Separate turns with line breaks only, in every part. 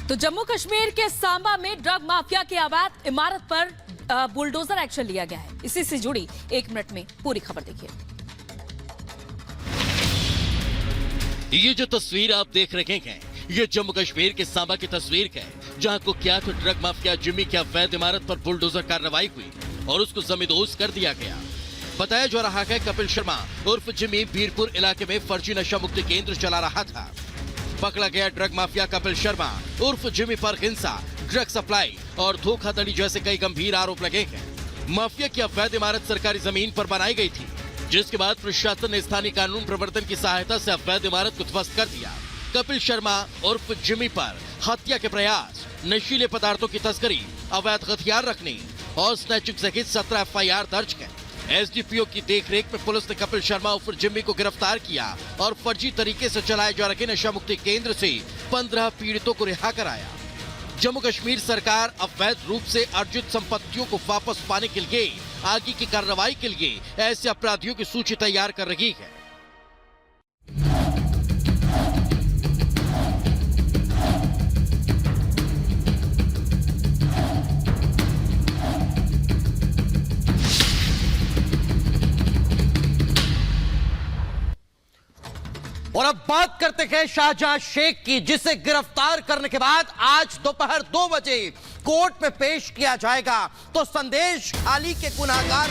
तो जम्मू कश्मीर के सांबा में ड्रग माफिया की अवैध इमारत पर बुलडोजर एक्शन लिया गया है। इसी से जुड़ी 1 मिनट में पूरी खबर देखिए।
ये जो तस्वीर आप देख रहे हैं, ये जम्मू कश्मीर के सांबा की तस्वीर है, जहां कुख्यात ड्रग माफिया जिम्मी की अवैध इमारत पर बुलडोजर कार्रवाई हुई और उसको जमींदोज कर दिया गया। बताया जा रहा है कपिल शर्मा उर्फ जिम्मी बीरपुर इलाके में फर्जी नशा मुक्ति केंद्र चला रहा था। पकड़ा गया ड्रग माफिया कपिल शर्मा उर्फ जिम्मी पर हिंसा, ड्रग सप्लाई और धोखाधड़ी जैसे कई गंभीर आरोप लगे हैं। माफिया की अवैध इमारत सरकारी जमीन पर बनाई गई थी, जिसके बाद प्रशासन ने स्थानीय कानून प्रवर्तन की सहायता से अवैध इमारत को ध्वस्त कर दिया। कपिल शर्मा उर्फ जिम्मी पर हत्या के प्रयास, नशीले पदार्थों की तस्करी, अवैध हथियार रखने और स्नैचिंग सहित 17 FIR दर्ज है। एसडीपीओ की देखरेख में पुलिस ने कपिल शर्मा उर्फ जिम्मी को गिरफ्तार किया और फर्जी तरीके से चलाए जा रहे नशा मुक्ति केंद्र से 15 पीड़ितों को रिहा कराया। जम्मू कश्मीर सरकार अवैध रूप से अर्जित संपत्तियों को वापस पाने के लिए आगे की कार्रवाई के लिए ऐसे अपराधियों की सूची तैयार कर रही है।
और अब बात करते हैं शाहजहां शेख की, जिसे गिरफ्तार करने के बाद आज दोपहर 2 बजे कोर्ट में पेश किया जाएगा। तो संदेश खाली के गुनाहगार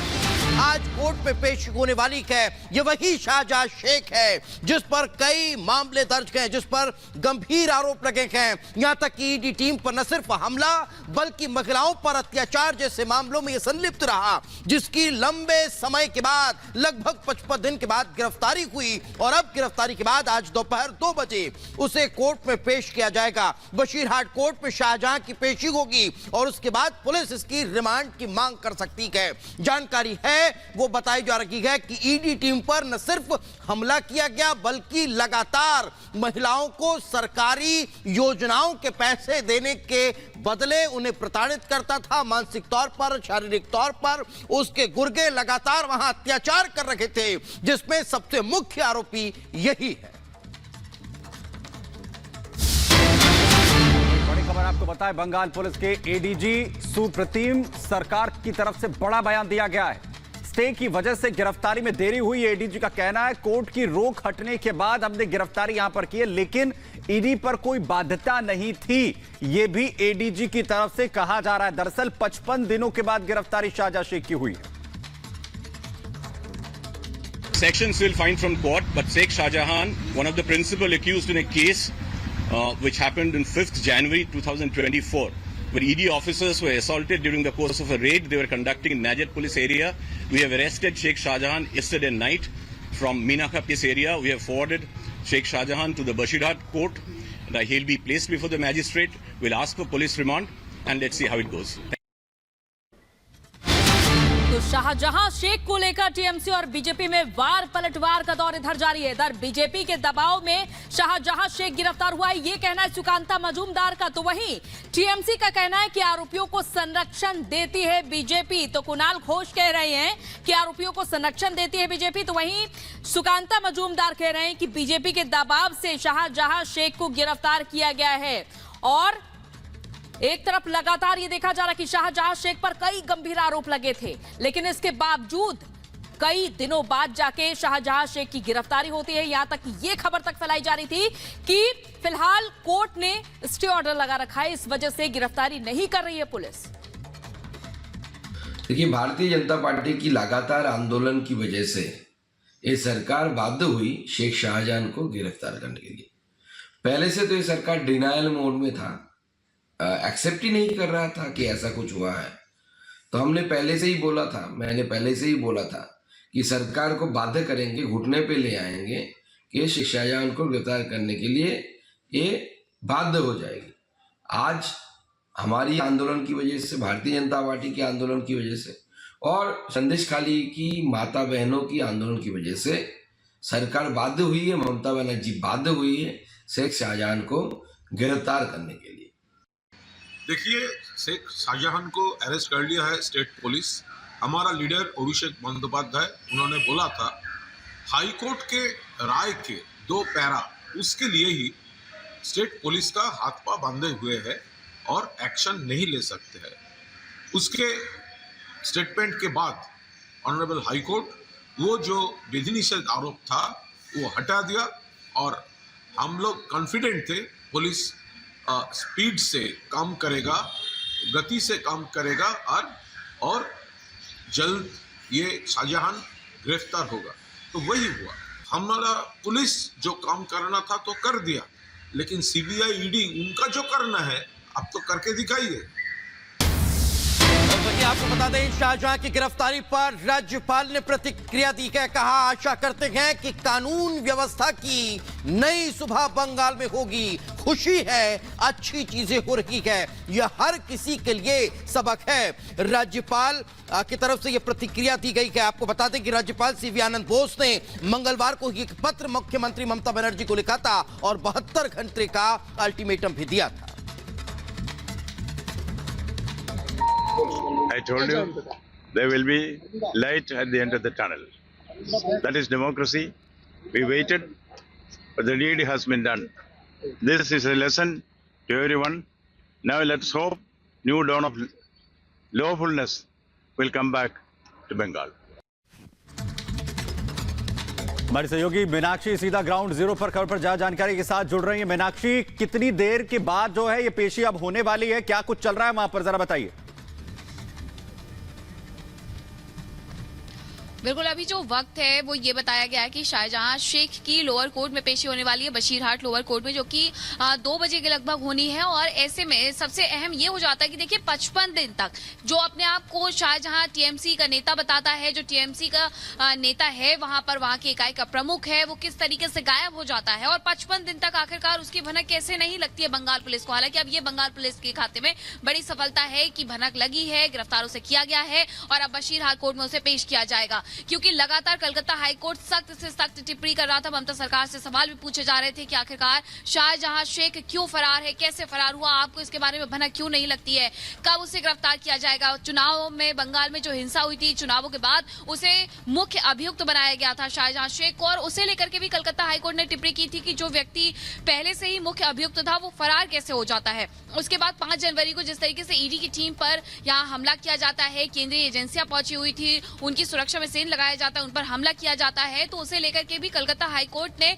आज कोर्ट में पेश होने वाली है। ये वही शाहजहां शेख है जिस पर कई मामले दर्ज हैं, जिस पर गंभीर आरोप लगे हैं। यहां तक कि ईडी टीम पर न सिर्फ हमला बल्कि महिलाओं पर अत्याचार जैसे मामलों में यह संलिप्त रहा, जिसकी लंबे समय के बाद लगभग 55 दिन के बाद गिरफ्तारी हुई। और अब गिरफ्तारी के बाद आज दोपहर 2 बजे उसे कोर्ट में पेश किया जाएगा। बशीरहाट कोर्ट में शाहजहां की पेशी होगी और उसके बाद पुलिस इसकी रिमांड की मांग कर सकती है। जानकारी है वो बताई जा रही है कि ईडी टीम पर न सिर्फ हमला किया गया बल्कि लगातार महिलाओं को सरकारी योजनाओं के पैसे देने के बदले उन्हें प्रताड़ित करता था। मानसिक तौर पर, शारीरिक तौर पर उसके गुर्गे लगातार वहां अत्याचार कर रहे थे, जिसमें सबसे मुख्य आरोपी यही है।
बड़ी खबर आपको बताएं, बंगाल पुलिस के एडीजी सुप्रीम सरकार की तरफ से बड़ा बयान दिया गया है। स्टे की वजह से गिरफ्तारी में देरी हुई। एडीजी का कहना है कोर्ट की रोक हटने के बाद हमने गिरफ्तारी यहां पर की है, लेकिन ईडी पर कोई बाध्यता नहीं थी, यह भी एडीजी की तरफ से कहा जा रहा है। दरअसल 55 दिनों के बाद गिरफ्तारी शाहजहां शेख की हुई है।
Sections will find from court, but Sheikh Shahjahan, one of the principal accused in a case which happened on 5th January 2024, where ED officers were assaulted during the course of a raid they were conducting in Najat police area. We have arrested Sheikh Shahjahan yesterday night from Meenakha police area. We have forwarded Sheikh Shahjahan to the Bashirhat court. He'll be placed before the magistrate. We'll ask for police remand and let's see how it goes.
तो शाहजहां शेख को लेकर TMC और BJP में वार पलटवार का दौर इधर जारी है। इधर बीजेपी के दबाव में शाहजहां शेख गिरफ्तार हुआ है, ये कहना है सुकांता मजूमदार का। तो वहीं टीएमसी का कहना है कि आरोपियों को संरक्षण देती है बीजेपी। तो कुणाल घोष कह रहे हैं कि आरोपियों को संरक्षण देती है बीजेपी, तो वहीं सुकांता मजूमदार कह रहे हैं कि बीजेपी के दबाव से शाहजहां शेख को गिरफ्तार किया गया है। और एक तरफ लगातार ये देखा जा रहा है कि शाहजहां शेख पर कई गंभीर आरोप लगे थे, लेकिन इसके बावजूद कई दिनों बाद जाके शाहजहां शेख की गिरफ्तारी होती है। यहां तक ये खबर तक फैलाई जा रही थी कि फिलहाल कोर्ट ने स्टे ऑर्डर लगा रखा है, इस वजह से गिरफ्तारी नहीं कर रही है पुलिस।
देखिए, भारतीय जनता पार्टी की लगातार आंदोलन की वजह से ये सरकार बाध्य हुई शेख शाहजहां को गिरफ्तार करने के लिए। पहले से तो ये सरकार डिनायल मोड में था, एक्सेप्ट ही नहीं कर रहा था कि ऐसा कुछ हुआ है। तो हमने पहले से ही बोला था, मैंने पहले से ही बोला था कि सरकार को बाध्य करेंगे, घुटने पे ले आएंगे कि शेख शाहजहां को गिरफ्तार करने के लिए ये बाध्य हो जाएगी। आज हमारी आंदोलन की वजह से, भारतीय जनता पार्टी के आंदोलन की वजह से और संदेश खाली की माता बहनों की आंदोलन की वजह से सरकार बाध्य हुई है, ममता बनर्जी बाध्य हुई है शेख शाहजहां को गिरफ्तार करने के लिए।
देखिए, शेख शाहजहां को अरेस्ट कर लिया है स्टेट पुलिस। हमारा लीडर अभिषेक बंदोपाध्याय उन्होंने बोला था हाईकोर्ट के राय के 2 पैरा उसके लिए ही स्टेट पुलिस का हाथ पा बांधे हुए है और एक्शन नहीं ले सकते हैं। उसके स्टेटमेंट के बाद ऑनरेबल हाई कोर्ट वो जो विधि निषेध आरोप था वो हटा दिया और हम लोग कॉन्फिडेंट थे पुलिस स्पीड से काम करेगा, गति से काम करेगा और जल्द ये शाहजहां गिरफ्तार होगा। तो वही हुआ। हमारा पुलिस जो काम करना था तो कर दिया, लेकिन सीबीआई ईडी उनका जो करना है अब तो करके दिखाइए।
और वही आपको बता दें, शाहजहां की गिरफ्तारी पर राज्यपाल ने प्रतिक्रिया दी है। कहा, आशा करते हैं कि कानून व्यवस्था की नई सुबह बंगाल में होगी। खुशी है, अच्छी चीजें हो रही है, यह हर किसी के लिए सबक है। राज्यपाल की तरफ से यह प्रतिक्रिया दी गई है। आपको बता दें कि राज्यपाल सीवी आनंद बोस ने मंगलवार को एक पत्र मुख्यमंत्री ममता बनर्जी को लिखा था और 72 घंटे का अल्टीमेटम भी दिया था।
I told you there will be light at the end of the tunnel. That is democracy. We waited, but the deed has been done. This is a lesson to everyone. Now let's hope new dawn of lawfulness will come back to Bengal.
हमारी सहयोगी मीनाक्षी सीधा ground zero पर खबर पर जानकारी के साथ जुड़ रही है। मीनाक्षी, कितनी देर के बाद जो है ये पेशी अब होने वाली है, क्या कुछ चल रहा है वहां पर, जरा बताइए।
बिल्कुल, अभी जो वक्त है वो ये बताया गया है कि शाहजहां शेख की लोअर कोर्ट में पेशी होने वाली है, बशीरहाट लोअर कोर्ट में, जो कि 2 बजे के लगभग होनी है। और ऐसे में सबसे अहम ये हो जाता है कि देखिए 55 दिन तक जो अपने आप को शाहजहां टीएमसी का नेता बताता है, जो टीएमसी का नेता है, वहां पर वहां की इकाई का प्रमुख है, वो किस तरीके से गायब हो जाता है। और 55 दिन तक आखिरकार उसकी भनक कैसे नहीं लगती है बंगाल पुलिस को। हालांकि अब ये बंगाल पुलिस के खाते में बड़ी सफलता है कि भनक लगी है, गिरफ्तार उसे किया गया है और अब बशीरहाट कोर्ट में उसे पेश किया जाएगा। क्योंकि लगातार कलकत्ता हाईकोर्ट सख्त से सख्त टिप्पणी कर रहा था, ममता सरकार से सवाल भी पूछे जा रहे थे कि आखिरकार शाहजहां शेख क्यों फरार है, कैसे फरार हुआ, आपको इसके बारे में भनक क्यों नहीं लगती है, कब उसे गिरफ्तार किया जाएगा। चुनाव में बंगाल में जो हिंसा हुई थी, चुनावों के बाद उसे मुख्य अभियुक्त बनाया गया था शाहजहां शेख को, और उसे लेकर के भी कलकत्ता हाईकोर्ट ने टिप्पणी की थी कि जो व्यक्ति पहले से ही मुख्य अभियुक्त था वो फरार कैसे हो जाता है। उसके बाद 5 जनवरी को जिस तरीके से ईडी की टीम पर यहाँ हमला किया जाता है, केंद्रीय एजेंसियां पहुंची हुई थी, उनकी सुरक्षा में सेंध लगाया जाता है, उन पर हमला किया जाता है, तो उसे लेकर के भी कलकत्ता हाईकोर्ट ने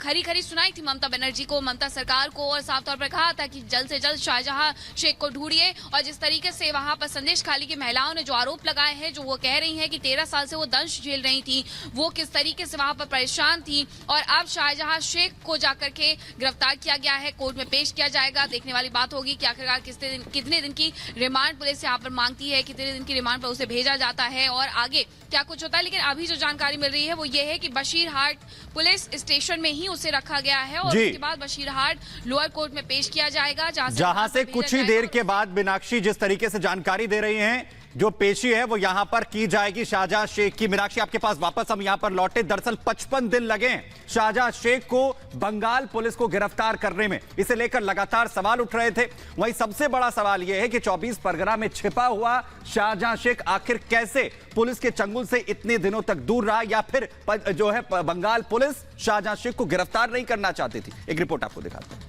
खरी खरी सुनाई थी ममता बनर्जी को, ममता सरकार को, और साफ तौर पर कहा था कि जल्द से जल्द शाहजहां शेख को ढूंढिए। और जिस तरीके से वहां पर संदेश खाली की महिलाओं ने जो आरोप लगाए हैं, जो वो कह रही हैं कि 13 साल से वो दंश झेल रही थी, वो किस तरीके से वहां पर परेशान थी, और अब शाहजहां शेख को जाकर के गिरफ्तार किया गया है, कोर्ट में पेश किया जाएगा। देखने वाली बात होगी कि आखिरकार कितने दिन की रिमांड पुलिस यहाँ पर मांगती है, कितने दिन की रिमांड पर उसे भेजा जाता है और आगे क्या कुछ होता है। लेकिन अभी जो जानकारी मिल रही है वो ये है कि बशीरहाट पुलिस स्टेशन में ही उसे रखा गया है और उसके बाद बशीरहाट लोअर कोर्ट में पेश किया जाएगा, जहां से कुछ ही देर के बाद
मीनाक्षी जिस तरीके से जानकारी दे रही हैं, जो पेशी है वो यहां पर की जाएगी शाहजहां शेख की। मीनाक्षी, आपके पास वापस हम यहां पर लौटे। दरअसल 55 दिन लगे शाहजहां शेख को बंगाल पुलिस को गिरफ्तार करने में, इसे लेकर लगातार सवाल उठ रहे थे। वहीं सबसे बड़ा सवाल यह है कि 24 परगना में छिपा हुआ शाहजहां शेख आखिर कैसे पुलिस के चंगुल से इतने दिनों तक दूर रहा, या फिर जो है बंगाल पुलिस शाहजहां शेख को गिरफ्तार नहीं करना चाहती थी। एक रिपोर्ट आपको दिखाते हैं।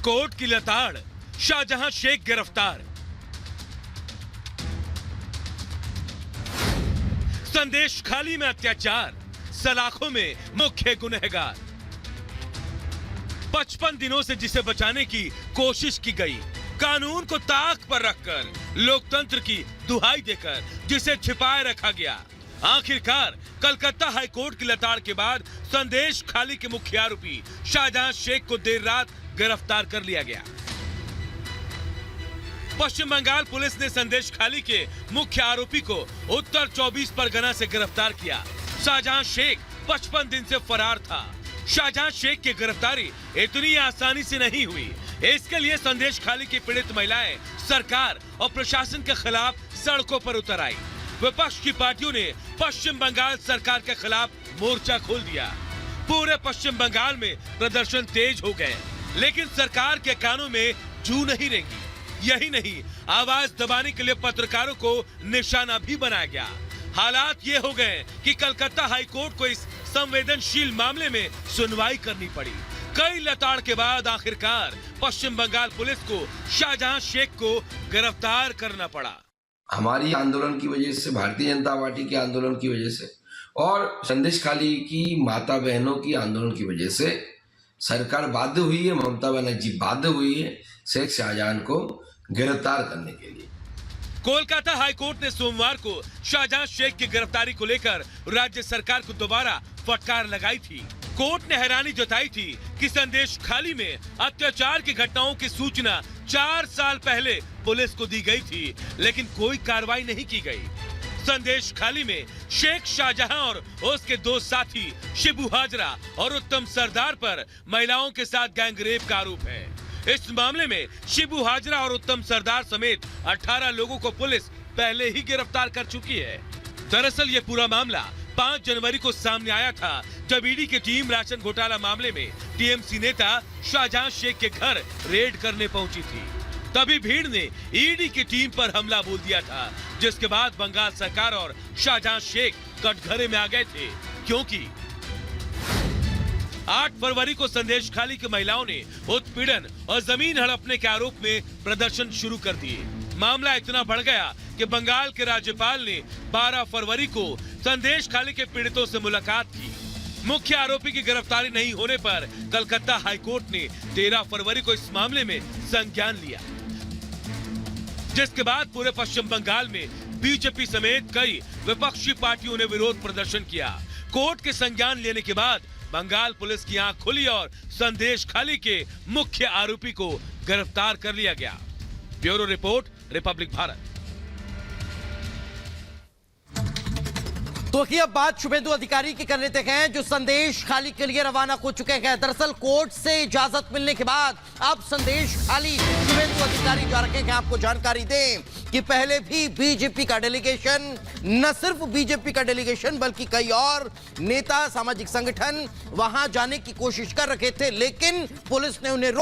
कोर्ट की लताड़, शाहजहां शेख गिरफ्तार। संदेश खाली में अत्याचार, सलाखों में मुख्य गुनहगार। 55 दिनों से जिसे बचाने की कोशिश की गई, कानून को ताक पर रखकर, लोकतंत्र की दुहाई देकर जिसे छिपाए रखा गया, आखिरकार कलकत्ता हाईकोर्ट की लताड़ के बाद संदेश खाली के मुख्य आरोपी शाहजहां शेख को देर रात गिरफ्तार कर लिया गया। पश्चिम बंगाल पुलिस ने संदेश खाली के मुख्य आरोपी को उत्तर 24 परगना से गिरफ्तार किया। शाहजहां शेख 55 दिन से फरार था। शाहजहां शेख की गिरफ्तारी इतनी आसानी से नहीं हुई। इसके लिए संदेश खाली की पीड़ित महिलाएं सरकार और प्रशासन के खिलाफ सड़कों पर उतर आई। विपक्ष की पार्टियों ने पश्चिम बंगाल सरकार के खिलाफ मोर्चा खोल दिया। पूरे पश्चिम बंगाल में प्रदर्शन तेज हो गए, लेकिन सरकार के कानों में जू नहीं रहेंगी। यही नहीं, आवाज दबाने के लिए पत्रकारों को निशाना भी बनाया गया। हालात ये हो गए कि कलकत्ता हाई कोर्ट को इस संवेदनशील मामले में सुनवाई करनी पड़ी। कई लताड़ के बाद आखिरकार पश्चिम बंगाल पुलिस को शाहजहां शेख को गिरफ्तार करना पड़ा।
हमारी आंदोलन की वजह से, भारतीय जनता पार्टी के आंदोलन की वजह से और संदेश खाली की माता बहनों की आंदोलन की वजह से सरकार बाध्य हुई है, ममता बनर्जी बाध्य हुई है शेख शाहजहां को गिरफ्तार करने के लिए।
कोलकाता हाईकोर्ट ने सोमवार को शाहजहां शेख की गिरफ्तारी को लेकर राज्य सरकार को दोबारा फटकार लगाई थी। कोर्ट ने हैरानी जताई थी कि संदेश खाली में अत्याचार की घटनाओं की सूचना 4 साल पहले पुलिस को दी गई थी, लेकिन कोई कार्रवाई नहीं की गई। संदेश खाली में शेख शाहजहां और उसके 2 साथी शिबू हाजरा और उत्तम सरदार पर महिलाओं के साथ गैंगरेप का आरोप है। इस मामले में शिबू हाजरा और उत्तम सरदार समेत 18 लोगों को पुलिस पहले ही गिरफ्तार कर चुकी है। दरअसल ये पूरा मामला 5 जनवरी को सामने आया था, जब ईडी की टीम राशन घोटाला मामले में टीएमसी नेता शाहजहां शेख के घर रेड करने पहुंची थी। तभी भीड़ ने ईडी की टीम पर हमला बोल दिया था, जिसके बाद बंगाल सरकार और शाहजहां शेख कटघरे में आ गए थे, क्योंकि 8 फरवरी को संदेश खाली की महिलाओं ने उत्पीड़न और जमीन हड़पने के आरोप में प्रदर्शन शुरू कर दिए। मामला इतना बढ़ गया कि बंगाल के राज्यपाल ने 12 फरवरी को संदेश खाली के पीड़ितों से मुलाकात की। मुख्य आरोपी की गिरफ्तारी नहीं होने पर कलकत्ता हाईकोर्ट ने 13 फरवरी को इस मामले में संज्ञान लिया, जिसके बाद पूरे पश्चिम बंगाल में बीजेपी समेत कई विपक्षी पार्टियों ने विरोध प्रदर्शन किया। कोर्ट के संज्ञान लेने के बाद बंगाल पुलिस की आंख खुली और संदेश खाली के मुख्य आरोपी को गिरफ्तार कर लिया गया। Bureau report, Republic Bharat.
तो की अब बात शुभेंदु अधिकारी की कर लेते हैं, जो संदेश खाली के लिए रवाना हो चुके हैं। दरअसल कोर्ट से इजाजत मिलने के बाद अब संदेश खाली शुभेंदु अधिकारी जा रखे हैं। आपको जानकारी दें कि पहले भी बीजेपी का डेलीगेशन, न सिर्फ बीजेपी का डेलीगेशन बल्कि कई और नेता, सामाजिक संगठन वहां जाने की कोशिश कर रखे थे, लेकिन पुलिस ने उन्हें